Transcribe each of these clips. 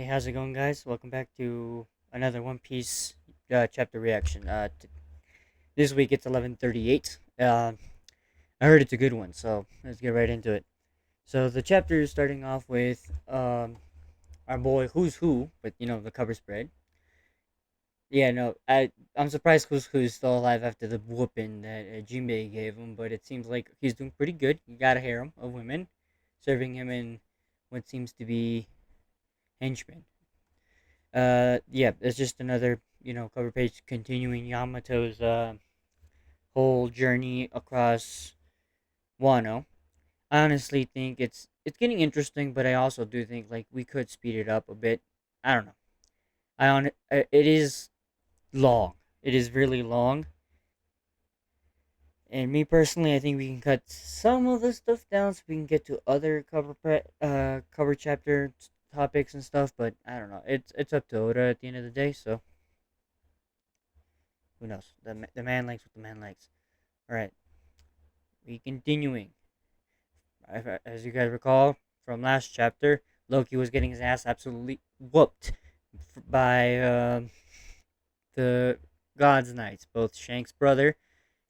Hey, how's it going, guys? Welcome back to another One Piece chapter reaction. This week it's 11:38. I heard it's a good one, so let's get right into it. So the chapter is starting off with our boy Who's Who, with the cover spread. Yeah, no, I'm surprised Who's Who's still alive after the whooping that Jinbei gave him, but it seems like he's doing pretty good. He got a harem of women serving him in what seems to be henchmen. Yeah, it's just another cover page continuing Yamato's whole journey across Wano. I honestly think it's getting interesting, but I also do think like we could speed it up a bit. I don't know. It is long. It is really long, and me personally, I think we can cut some of the stuff down so we can get to other cover chapter topics and stuff. But I don't know. It's up to Oda at the end of the day, so who knows? The man likes what the man likes. All right, we continuing. As you guys recall from last chapter, Loki was getting his ass absolutely whooped by the God's Knights, both Shank's brother,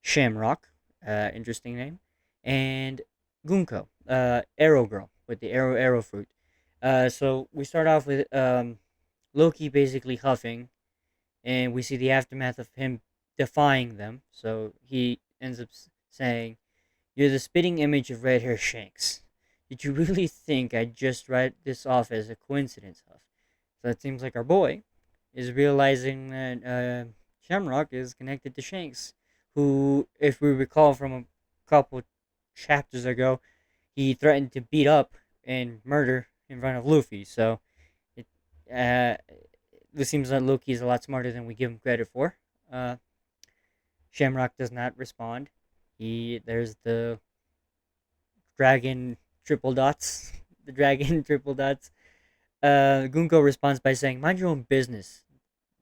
Shamrock, interesting name, and Gunko, Arrow Girl with the arrow fruit. So we start off with Loki basically huffing, and we see the aftermath of him defying them. So he ends up saying, "You're the spitting image of red hair Shanks. Did you really think I'd just write this off as a coincidence, Huff?" So it seems like our boy is realizing that Shamrock is connected to Shanks, who, if we recall from a couple chapters ago, he threatened to beat up and murder in front of Luffy. So it uh, this seems like Loki is a lot smarter than we give him credit for. Uh, Shamrock does not respond. There's the dragon triple dots. The dragon triple dots. Gunko responds by saying, "Mind your own business.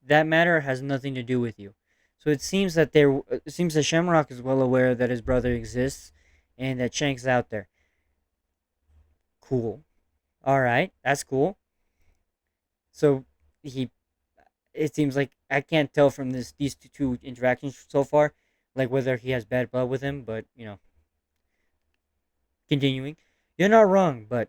That matter has nothing to do with you." So it seems that Shamrock is well aware that his brother exists, and that Shank's out there. Cool. All right, that's cool. So he it seems like I can't tell from these two interactions so far, like whether he has bad blood with him. But continuing, you're not wrong. But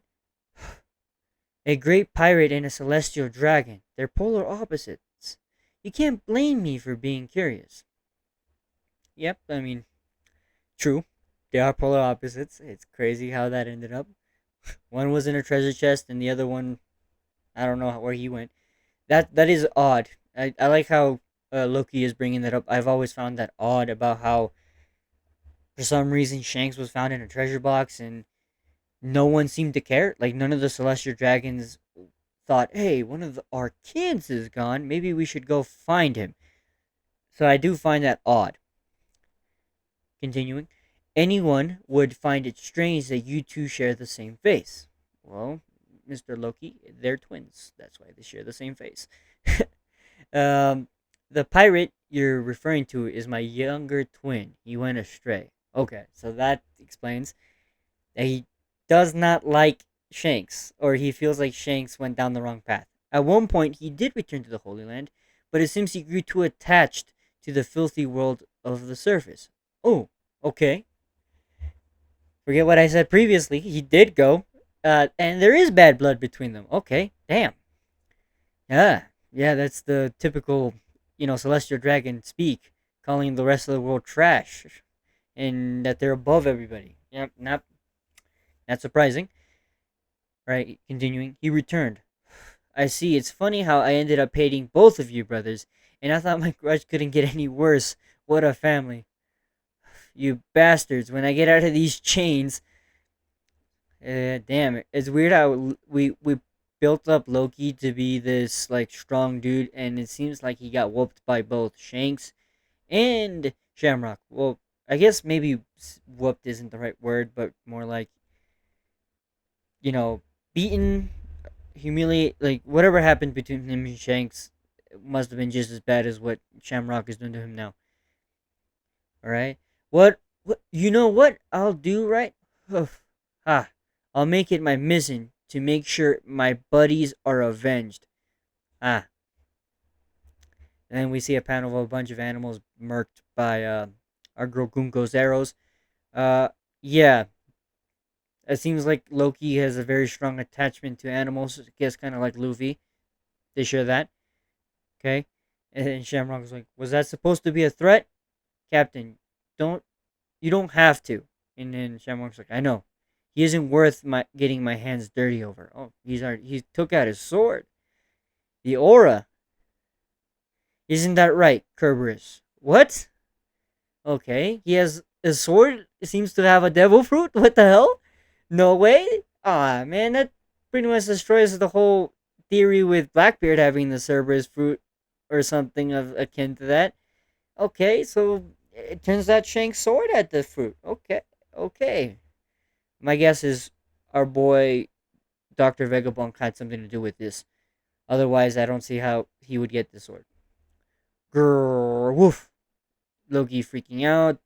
a great pirate and a celestial dragon—they're polar opposites. You can't blame me for being curious. Yep, I mean, true. They are polar opposites. It's crazy how that ended up. One was in a treasure chest, and the other one, I don't know where he went. That is odd. I like how Loki is bringing that up. I've always found that odd about how, for some reason, Shanks was found in a treasure box and no one seemed to care. Like, none of the Celestial Dragons thought, hey, our kids is gone. Maybe we should go find him. So I do find that odd. Continuing, anyone would find it strange that you two share the same face. Well, Mr. Loki, they're twins. That's why they share the same face. um, the pirate you're referring to is my younger twin. He went astray. Okay, so that explains that he does not like Shanks, or he feels like Shanks went down the wrong path. At one point, he did return to the Holy Land, but it seems he grew too attached to the filthy world of the surface. Oh, okay. Forget what I said previously. He did go, and there is bad blood between them. Okay, damn. Yeah, yeah, that's the typical, celestial dragon speak, calling the rest of the world trash, and that they're above everybody. Yep, not surprising. Right, continuing. He returned. I see. It's funny how I ended up hating both of you brothers, and I thought my grudge couldn't get any worse. What a family. You bastards. When I get out of these chains, damn it. It's weird how we built up Loki to be this like strong dude, and it seems like he got whooped by both Shanks and Shamrock. Well, I guess maybe whooped isn't the right word, but more like beaten, humiliate. Like whatever happened between him and Shanks must have been just as bad as what Shamrock is doing to him now. All right. What? You know what I'll do, right? Ha! I'll make it my mission to make sure my buddies are avenged. Ah, and then we see a panel of a bunch of animals murked by our girl Gunko's arrows. Uh, yeah, it seems like Loki has a very strong attachment to animals. I guess kind of like Luffy. They share that. Okay, and then Shamrock was like, "Was that supposed to be a threat, Captain? Don't you don't have to." And then Shamrock's like, "I know. He isn't worth my getting my hands dirty over." Oh, he took out his sword. The aura. Isn't that right, Cerberus? What? Okay, he has a sword. It seems to have a devil fruit. What the hell? No way. Ah, man, that pretty much destroys the whole theory with Blackbeard having the Cerberus fruit or something of akin to that. Okay, so it turns out Shank's sword had the fruit. Okay, okay. My guess is our boy Doctor Vegabond had something to do with this. Otherwise, I don't see how he would get the sword. Grrr, woof. Loki freaking out.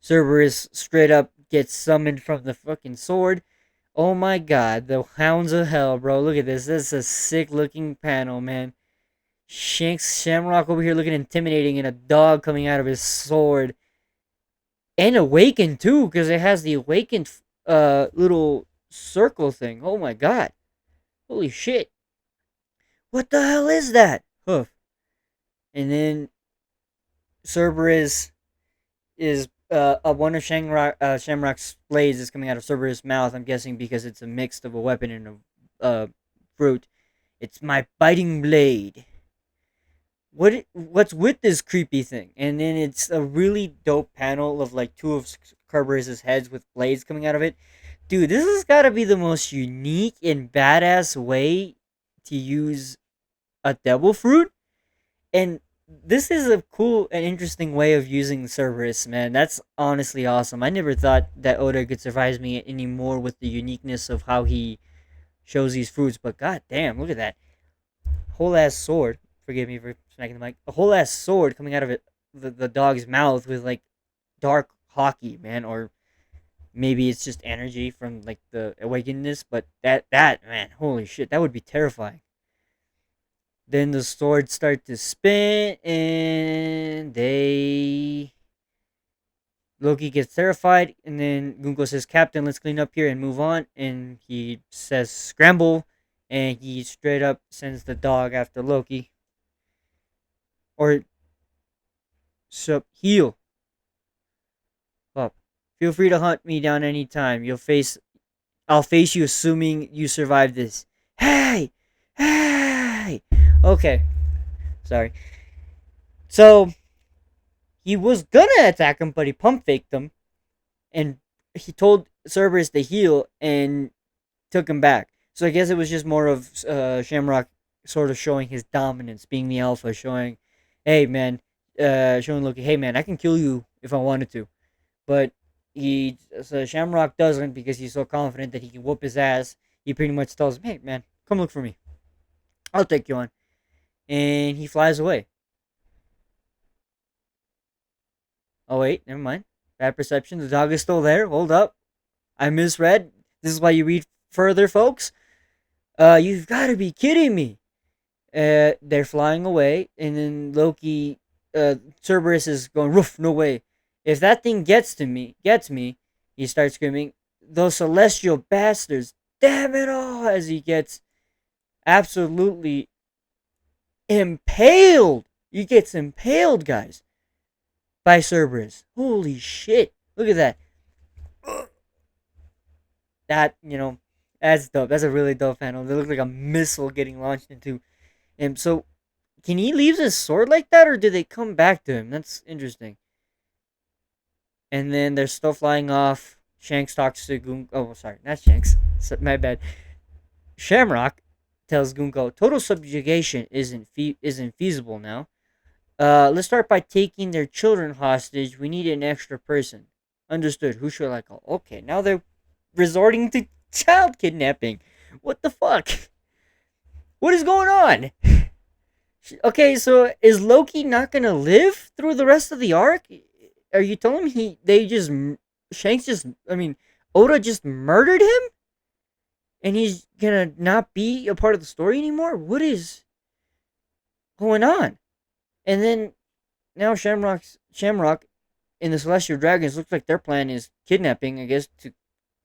Cerberus straight up gets summoned from the fucking sword. Oh my god, the Hounds of Hell, bro. Look at this. This is a sick looking panel, man. Shanks Shamrock over here looking intimidating, and a dog coming out of his sword. And awakened too, because it has the awakened little circle thing. Oh my god. Holy shit. What the hell is that? Hoof. And then Cerberus is one of Shamrock's blades is coming out of Cerberus' mouth. I'm guessing because it's a mix of a weapon and a fruit. It's my biting blade. What's with this creepy thing? And then it's a really dope panel of like two of Cerberus's heads with blades coming out of it. Dude, this has got to be the most unique and badass way to use a devil fruit. And this is a cool and interesting way of using Cerberus, man. That's honestly awesome. I never thought that Oda could surprise me anymore with the uniqueness of how he shows these fruits. But god damn, look at that whole ass sword. Forgive me for smacking the mic. A whole ass sword coming out of it, the dog's mouth with like dark hockey, man, or maybe it's just energy from like the awakenedness. But that man, holy shit, that would be terrifying. Then the swords start to spin, and Loki gets terrified, and then Gunko says, "Captain, let's clean up here and move on." And he says, "Scramble," and he straight up sends the dog after Loki. Or heal up. Feel free to hunt me down anytime. I'll face you assuming you survive this. Hey! Hey! Okay. Sorry. So, he was gonna attack him, but he pump faked him. And he told Cerberus to heal and took him back. So I guess it was just more of Shamrock sort of showing his dominance, being the alpha, showing, hey man, showing Loki, hey man, I can kill you if I wanted to. But Shamrock doesn't because he's so confident that he can whoop his ass. He pretty much tells him, hey man, come look for me. I'll take you on. And he flies away. Oh wait, never mind. Bad perception. The dog is still there. Hold up. I misread. This is why you read further, folks. You've got to be kidding me. They're flying away, and then Loki, Cerberus is going, "Roof, no way! If that thing gets me," he starts screaming, "Those celestial bastards! Damn it all!" As he gets absolutely impaled. He gets impaled, guys, by Cerberus. Holy shit! Look at that. That that's dope. That's a really dope panel. They look like a missile getting launched into him. So, can he leave his sword like that, or do they come back to him? That's interesting. And then they're still flying off. Shanks talks to Gunko. Oh, sorry, not Shanks. My bad. Shamrock tells Gunko, "Total subjugation isn't feasible now. Let's start by taking their children hostage. We need an extra person." Understood. Who should I call? Okay, now they're resorting to child kidnapping. What the fuck? What is going on? Okay, so is Loki not gonna live through the rest of the arc? Are you telling me Shanks Oda just murdered him, and he's gonna not be a part of the story anymore? What is? going on? And then now Shamrock and the Celestial Dragons looks like their plan is kidnapping, I guess, to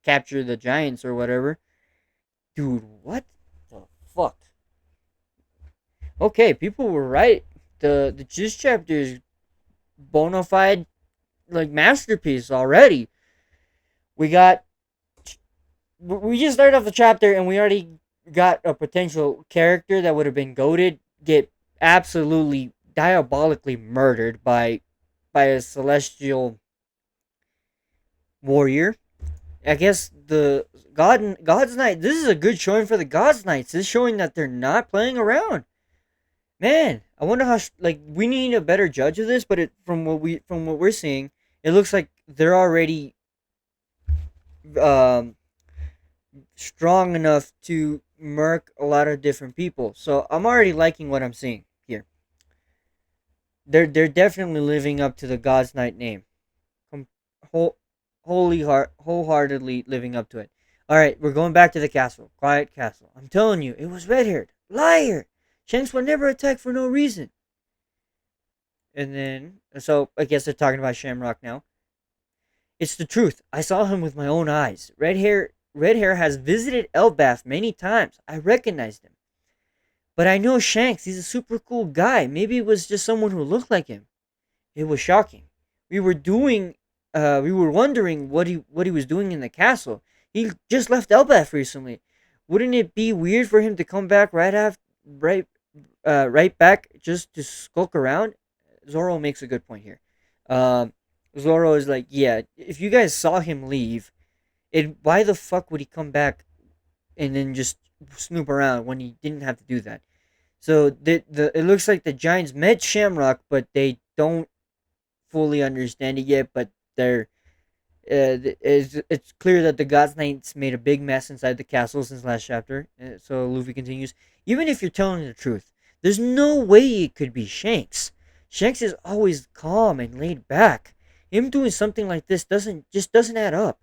capture the giants or whatever. Dude, what the fuck? Okay, people were right. The this chapter is bona fide like masterpiece already. We got we just started off the chapter and we already got a potential character that would have been goaded get absolutely diabolically murdered by a celestial warrior. I guess the God's Knight. This is a good showing for the God's Knights. This is showing that they're not playing around. Man, I wonder how like we need a better judge of this, but from what we're seeing, it looks like they're already um strong enough to murk a lot of different people. So I'm already liking what I'm seeing here. They're definitely living up to the God's Knight name. Com- whole, wholeheartedly living up to it. All right, we're going back to the castle. Quiet castle. I'm telling you, it was red haired. Liar. Shanks would never attack for no reason. And then, so I guess they're talking about Shamrock now. It's the truth. I saw him with my own eyes. Red hair has visited Elbath many times. I recognized him. But I know Shanks. He's a super cool guy. Maybe it was just someone who looked like him. It was shocking. We were doing, we were wondering what he was doing in the castle. He just left Elbath recently. Wouldn't it be weird for him to come back right back just to skulk around? Zoro makes a good point here. Um, Zoro is like, yeah, if you guys saw him leave, why the fuck would he come back and then just snoop around when he didn't have to do that? So the it looks like the Giants met Shamrock, but they don't fully understand it yet. But they're it's clear that the God's Knights made a big mess inside the castle since last chapter. So Luffy continues, even if you're telling the truth, there's no way it could be Shanks. Shanks is always calm and laid back. Him doing something like this doesn't add up.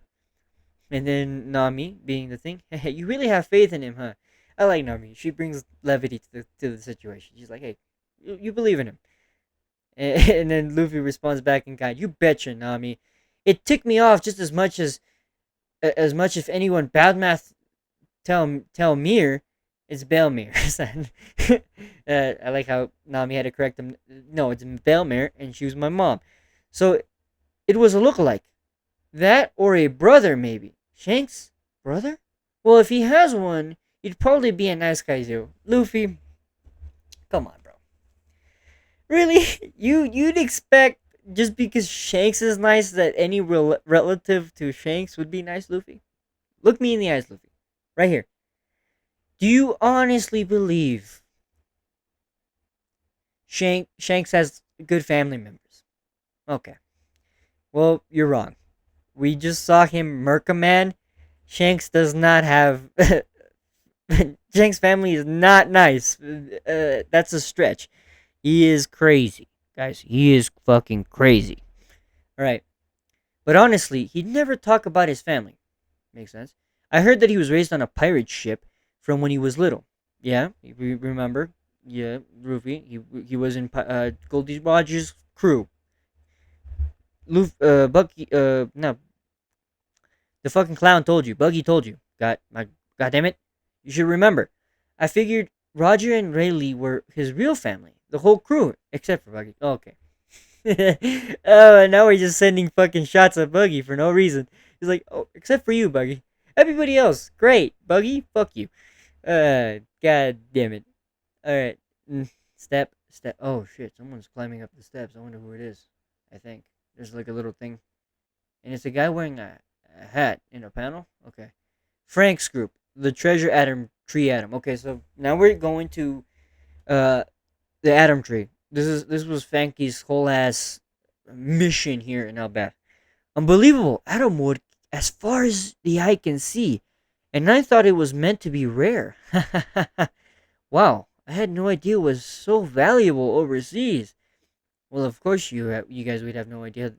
And then Nami being the thing, hey, you really have faith in him, huh? I like Nami. She brings levity to the situation. She's like, hey, you believe in him. And then Luffy responds back in kind, you betcha, Nami. It ticked me off just as much if anyone bad math tell Mir it's Belmir. I like how Nami had to correct him. No, it's Belmir, and she was my mom. So it was a lookalike. That or a brother, maybe. Shanks? Brother? Well, if he has one, he'd probably be a nice guy too. Luffy, come on, bro. Really? You'd expect just because Shanks is nice that any relative to Shanks would be nice, Luffy? Look me in the eyes, Luffy. Right here. Do you honestly believe Shanks has good family members? Okay. Well, you're wrong. We just saw him murk a man. Shanks does not have. Shanks' family is not nice. That's a stretch. He is crazy. Guys, he is fucking crazy. Alright. But honestly, he'd never talk about his family. Makes sense. I heard that he was raised on a pirate ship from when he was little. Yeah, we remember. Yeah, Ruffy. He was in Goldie Rogers' crew. Bucky. No, the fucking clown told you. Buggy told you. God damn it. You should remember. I figured Roger and Rayleigh were his real family. The whole crew, except for Buggy. Oh, okay. Oh, and now we're just sending fucking shots at Buggy for no reason. He's like, oh, except for you, Buggy. Everybody else, great. Buggy, fuck you. God damn it. Alright. Step. Oh, shit. Someone's climbing up the steps. I wonder who it is. I think. There's like a little thing. And it's a guy wearing a hat in a panel. Okay. Frank's group. The treasure atom tree atom. Okay, so now we're going to uh the atom tree. This was Franky's whole ass mission here in Albath. Unbelievable. Atom wood as far as the eye can see. And I thought it was meant to be rare. Wow. I had no idea it was so valuable overseas. Well, of course you guys would have no idea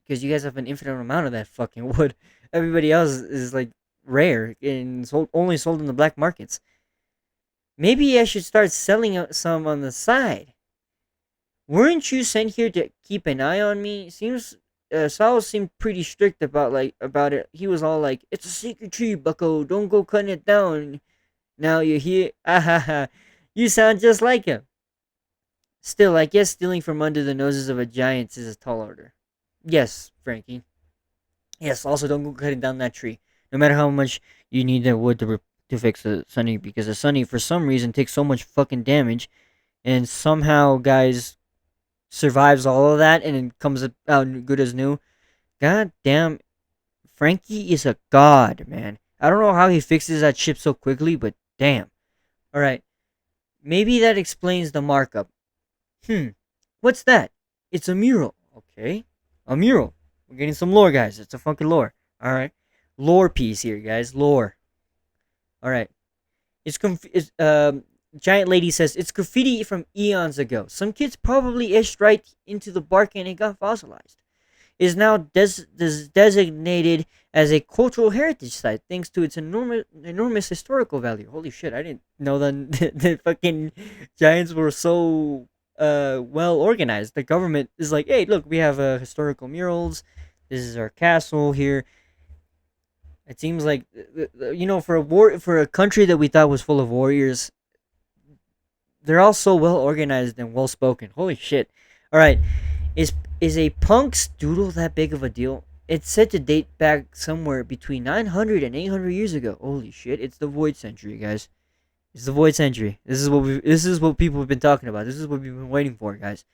because you guys have an infinite amount of that fucking wood. Everybody else is like rare and only sold in the black markets. Maybe I should start selling some on the side. Weren't you sent here to keep an eye on me? Seems Saul seemed pretty strict about it. He was all like, "It's a secret tree, Bucko. Don't go cutting it down. Now you're here." Ah ha ha. You sound just like him. Still, I guess stealing from under the noses of a giant is a tall order. Yes, Frankie. Yes. Also, don't go cutting down that tree. No matter how much you need that wood to fix the Sunny, because the Sunny, for some reason, takes so much fucking damage, and somehow, guys, survives all of that and then comes out good as new. God damn, Frankie is a god, man. I don't know how he fixes that ship so quickly, but damn. All right, maybe that explains the markup. Hmm, what's that? It's a mural. Okay, a mural. We're getting some lore, guys. It's a fucking lore. All right, lore piece here, guys. Lore. All right, Giant Lady says it's graffiti from eons ago. Some kids probably etched right into the bark and it got fossilized. Is now designated as a cultural heritage site thanks to its enormous historical value. Holy shit, I didn't know that the fucking Giants were so well organized. The government is like, hey, look, we have historical murals. This is our castle here. It seems like for a country that we thought was full of warriors, they're all so well organized and well spoken. Holy shit! All right, is is a punk's doodle that big of a deal? It's said to date back somewhere between 900 and 800 years ago. Holy shit! It's the Void Century, guys. It's the Void Century. This is what people have been talking about. This is what we've been waiting for, guys.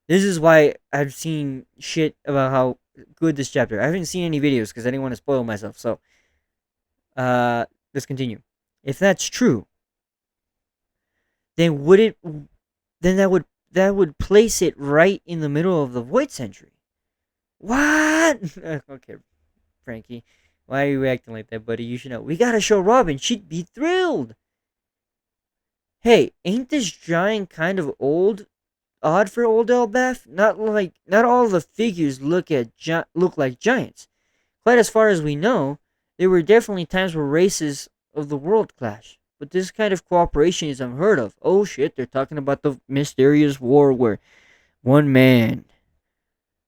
This is why I've seen shit about how good this chapter. I haven't seen any videos because I didn't want to spoil myself. So, let's continue. If that's true, then would it then that would place it right in the middle of the Void Century. What? Okay, Frankie. Why are you acting like that, buddy? You should know. We gotta show Robin. She'd be thrilled. Hey, ain't this giant kind of odd for old Elbaf? Not all the figures look like giants. Quite as far as we know, there were definitely times where races of the world clash. But this kind of cooperation is unheard of. Oh shit, they're talking about the mysterious war where one man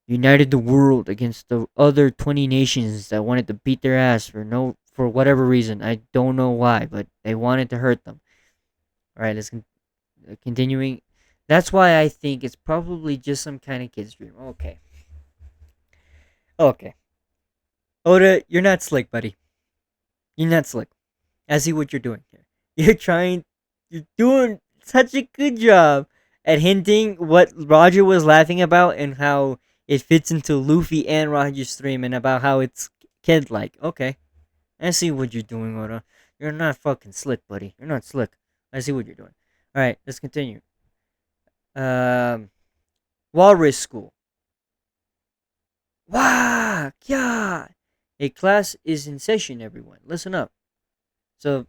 united the world against the other 20 nations that wanted to beat their ass for whatever reason. I don't know why, but they wanted to hurt them. All right, continuing. That's why I think it's probably just some kind of kid's dream. Okay. Okay. Oda, you're not slick, buddy. You're not slick. I see what you're doing here. You're doing such a good job at hinting what Roger was laughing about and how it fits into Luffy and Roger's dream and about how it's kid like. Okay. I see what you're doing, Oda. You're not fucking slick, buddy. You're not slick. I see what you're doing. Alright, let's continue. Um, Walrus School. Wah! Yeah! A class is in session, everyone. Listen up. So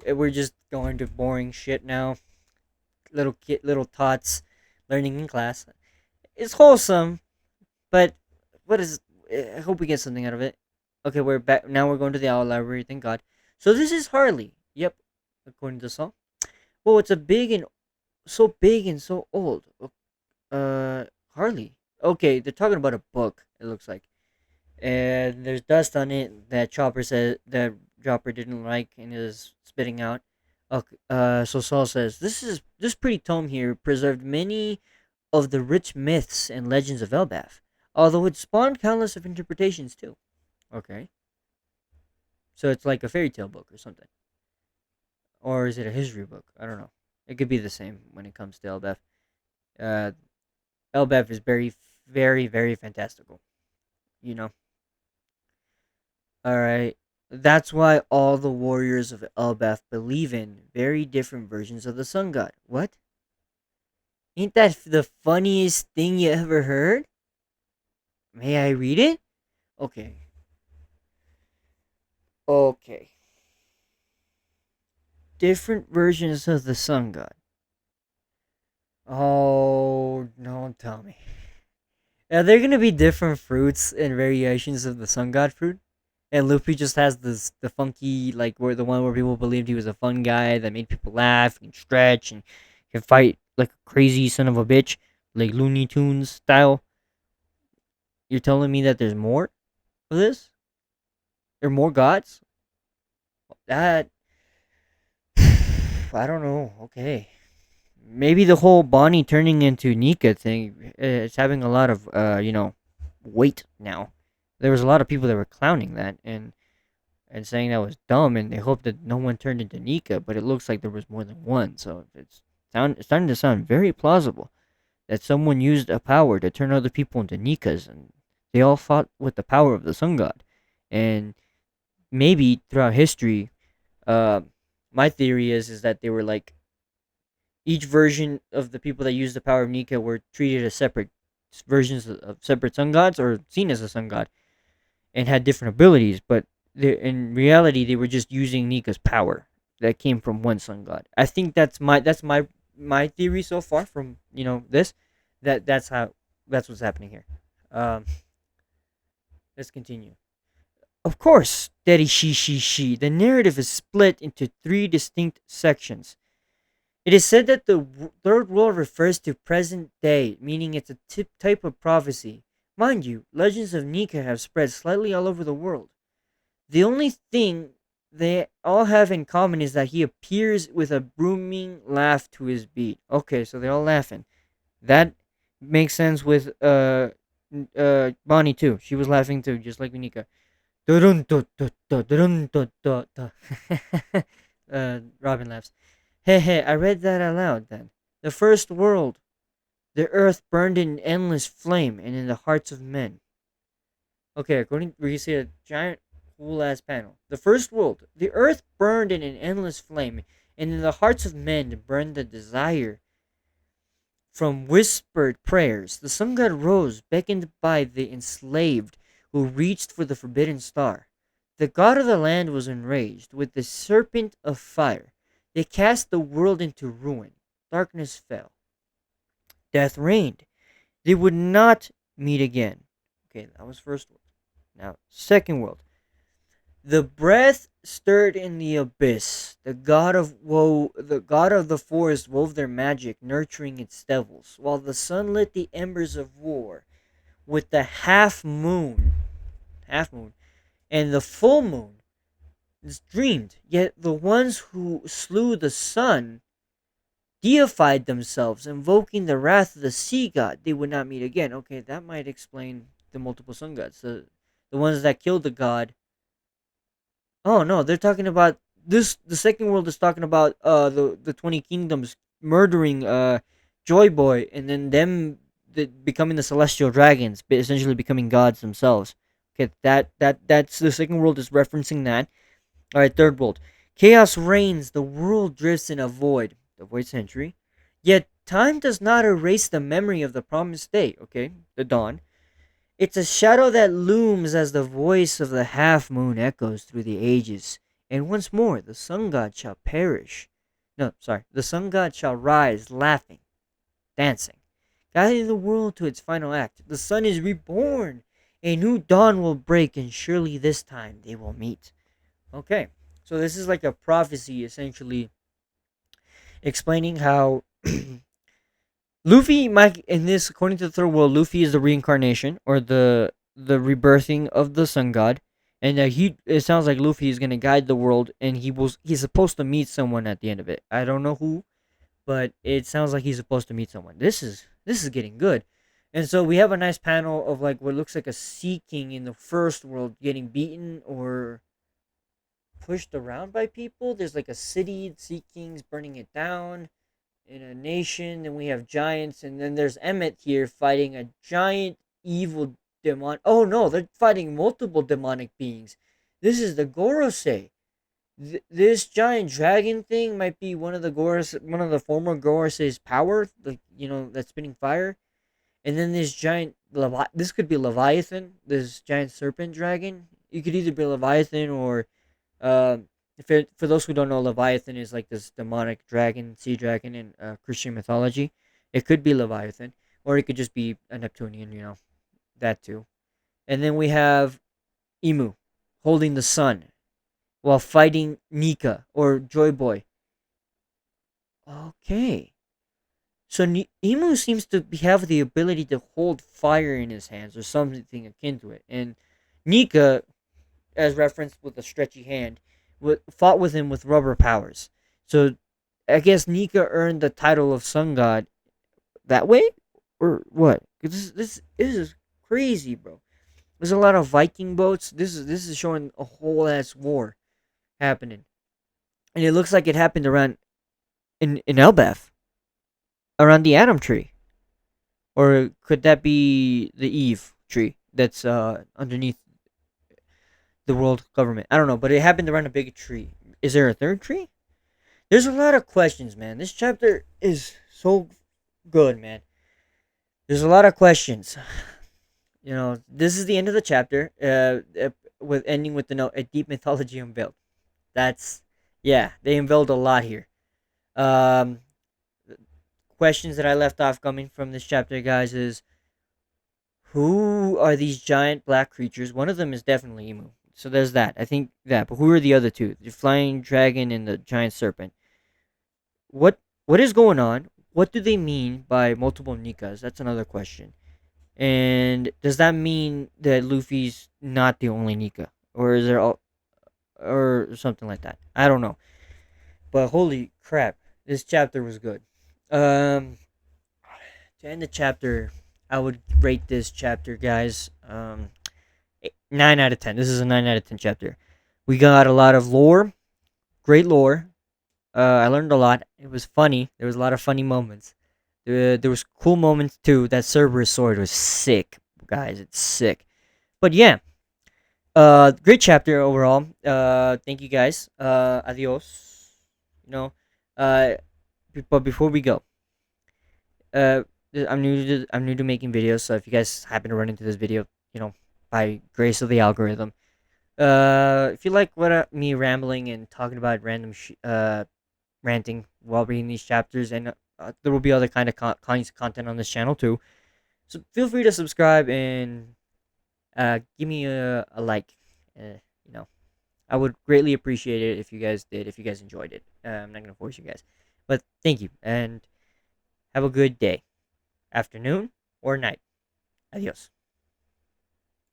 we're just going to boring shit now. Little tots learning in class. It's wholesome, but what is? I hope we get something out of it. Okay, we're back now. We're going to the owl library. Thank God. So this is Harley. Yep, according to Saul. Well, it's a big and so old. Harley. Okay, they're talking about a book. It looks like, and there's dust on it that Chopper didn't like and is spitting out. Okay, so Saul says this pretty tome here preserved many of the rich myths and legends of Elbaf, although it spawned countless of interpretations too. Okay, so it's like a fairy tale book or something, or is it a history book? I don't know. It could be the same when it comes to Elbaf. Uh, Elbaf is very, very, very fantastical. You know. All right. That's why all the warriors of Elbaf believe in very different versions of the sun god. What? Ain't that the funniest thing you ever heard? May I read it? Okay. Okay. Different versions of the sun god. Oh, don't tell me. Are there gonna be different fruits and variations of the sun god fruit? And Luffy just has this the funky like where the one where people believed he was a fun guy that made people laugh and stretch and can fight like a crazy son of a bitch, like Looney Tunes style. You're telling me that there's more of this? There are more gods? That I don't know. Okay, maybe the whole Bonnie turning into Nika thing is having a lot of weight now. There was a lot of people that were clowning that and saying that was dumb, and they hoped that no one turned into Nika, but it looks like there was more than one. So it's starting to sound very plausible that someone used a power to turn other people into Nikas, and they all fought with the power of the Sun God. And maybe throughout history, uh, my theory is that they were like each version of the people that used the power of Nika were treated as separate versions of separate sun gods or seen as a sun god and had different abilities, but in reality they were just using Nika's power that came from one sun god. I think that's my theory so far from this that's what's happening here. Um, let's continue. Of course, Daddy she. The narrative is split into three distinct sections. It is said that the third world refers to present day, meaning it's a type of prophecy. Mind you, legends of Nika have spread slightly all over the world. The only thing they all have in common is that he appears with a booming laugh to his beat. Okay, so they're all laughing. That makes sense with Bonnie too. She was laughing too, just like Nika. Robin laughs. Hey, hey, I read that aloud then. The first world, the earth burned in endless flame and in the hearts of men. Okay, we can see a giant cool ass panel. The first world, the earth burned in an endless flame, and in the hearts of men burned the desire. From whispered prayers, the sun god rose, beckoned by the enslaved who reached for the forbidden star. The god of the land was enraged with the serpent of fire. They cast the world into ruin. Darkness fell. Death reigned. They would not meet again. Okay, that was first world. Now, second world. The breath stirred in the abyss. The god of the forest wove their magic, nurturing its devils, while the sun lit the embers of war. With the half moon, and the full moon is dreamed. Yet the ones who slew the sun deified themselves, invoking the wrath of the sea god. They would not meet again. Okay, that might explain the multiple sun gods. The ones that killed the god. Oh no, they're talking about this. The second world is talking about the 20 kingdoms murdering Joy Boy, and then becoming the celestial dragons, essentially becoming gods themselves. Okay, that's the second world is referencing that. All right, third world. Chaos reigns. The world drifts in a void, the void century. Yet time does not erase the memory of the promised day. Okay, the dawn. It's a shadow that looms as the voice of the half moon echoes through the ages. And once more, the sun god shall perish. No, sorry. The sun god shall rise, laughing, dancing, guiding the world to its final act. The sun is reborn. A new dawn will break, and surely this time they will meet. Okay, so this is like a prophecy, essentially, explaining how Luffy might in this according to the third world, Luffy is the reincarnation or the rebirthing of the sun god, and he it sounds like Luffy is gonna guide the world, and he's supposed to meet someone at the end of it. I don't know who, but it sounds like he's supposed to meet someone. This is getting good. And so we have a nice panel of like what looks like a sea king in the first world getting beaten or pushed around by people. There's like a city, sea kings burning it down in a nation. Then we have giants, and then there's Emmett here fighting a giant evil demon. Oh no, they're fighting multiple demonic beings. This is the Gorosei. This giant dragon thing might be one of the former Gorosei's power, like that's spitting fire. And then this giant this could be Leviathan, this giant serpent dragon. You could either be Leviathan or for those who don't know, Leviathan is like this demonic dragon, sea dragon in Christian mythology. It could be Leviathan, or it could just be a Neptunian, that too. And then we have Emu holding the sun while fighting Nika or Joy Boy. Okay. So Emu seems to have the ability to hold fire in his hands or something akin to it. And Nika, as referenced with a stretchy hand, fought with him with rubber powers. So I guess Nika earned the title of Sun God that way? Or what? 'Cause this is crazy, bro. There's a lot of Viking boats. This is showing a whole ass war happening. And it looks like it happened around in Elbaf, around the Atom Tree. Or could that be the Eve tree that's underneath the world government? I don't know, but it happened around a big tree. Is there a third tree? There's a lot of questions, man. This chapter is so good, man. There's a lot of questions. This is the end of the chapter, with ending with the note, a deep mythology unveiled. That's, yeah, they unveiled a lot here. Um, Questions that I left off coming from this chapter, guys, is who are these giant black creatures? One of them is definitely Emu. So there's that. I think that. But who are the other two? The flying dragon and the giant serpent. What is going on? What do they mean by multiple Nikas? That's another question. And does that mean that Luffy's not the only Nika, or is there all, or something like that? I don't know. But holy crap, this chapter was good. Um, to end the chapter, I would rate this chapter, guys. 9 out of 10. This is a 9 out of 10 chapter. We got a lot of lore, great lore. I learned a lot. It was funny. There was a lot of funny moments. There was cool moments too. That Cerberus sword was sick, guys. It's sick. But yeah, great chapter overall. Thank you guys. Adios. You know, uh, but before we go, uh, I'm new to making videos. So if you guys happen to run into this video, by grace of the algorithm, if you like me rambling and talking about random ranting while reading these chapters, and there will be other kinds of content on this channel too. So feel free to subscribe and give me a like. You know, I would greatly appreciate it if you guys did, if you guys enjoyed it. I'm not gonna force you guys, but thank you and have a good day, afternoon, or night. Adios.